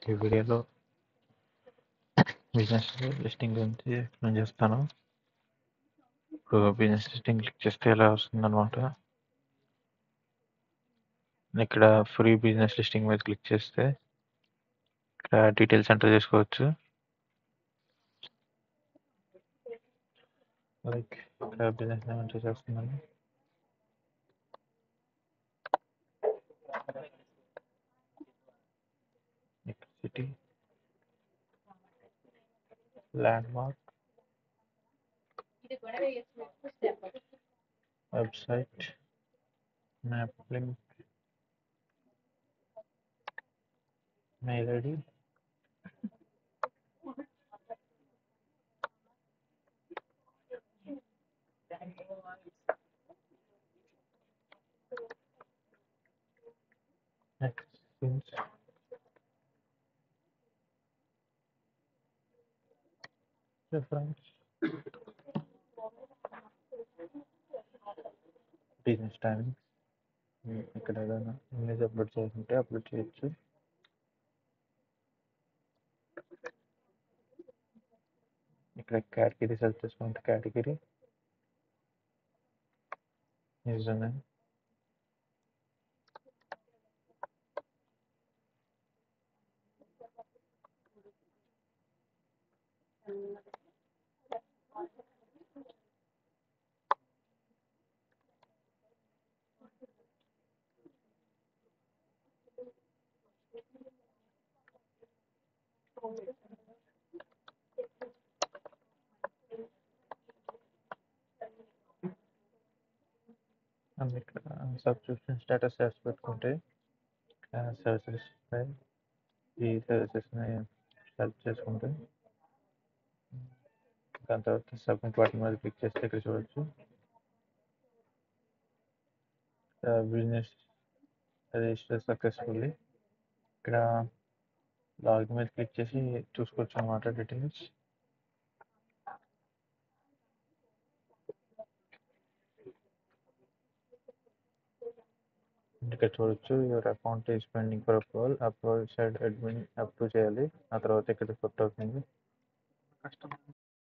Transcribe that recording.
ఈ వీడియోలో business listing గురించి ఎక్స్ప్లెయిన్ చేస్తాను. ఇప్పుడు బిజినెస్ లిస్టింగ్ క్లిక్ చేస్తే ఇలా వస్తుందన్నమాట. ఇక్కడ ఫ్రీ బిజినెస్ లిస్టింగ్ మీద క్లిక్ చేస్తే ఇక్కడ డీటెయిల్స్ ఎంటర్ చేసుకోవచ్చు. లైక్ ఇక్కడ బిజినెస్ నేమ్ ఎంటర్ చేస్తున్నాను. City, landmark, website, map link, mail ID, next reference, business timing. ఇక్కడ ఏదైనా ఇమేజ్ అప్లోడ్ చేస్తుంటే అప్లోడ్ చేయొచ్చు. ఇక్కడ కేటగిరీ సెలెక్ట్ చేసుకుంటే కేటగిరీ, యూజర్ నేమ్, అండ్ ఇక్కడ సబ్స్క్రిప్షన్ స్టేటస్ యాడ్స్ పెట్టుకుంటే సర్వీసెస్ ఈ సర్వీసెస్ని సెలెక్ట్ చేసుకుంటే దాని తర్వాత సబ్మిట్ బటన్ మీద క్లిక్ చేస్తే ఇక్కడ చూడొచ్చు బిజినెస్ రిజిస్టర్ సక్సెస్ఫుల్లీ. ఇక్కడ లాగిన్ మీద క్లిక్ చేసి చూసుకోవచ్చు అన్నమాట డీటెయిల్స్. ఇక్కడ చూడొచ్చు your account is pending for approval side admin approve చేయాలి. ఆ తర్వాత ఇక్కడ కొత్త అవుతుంది.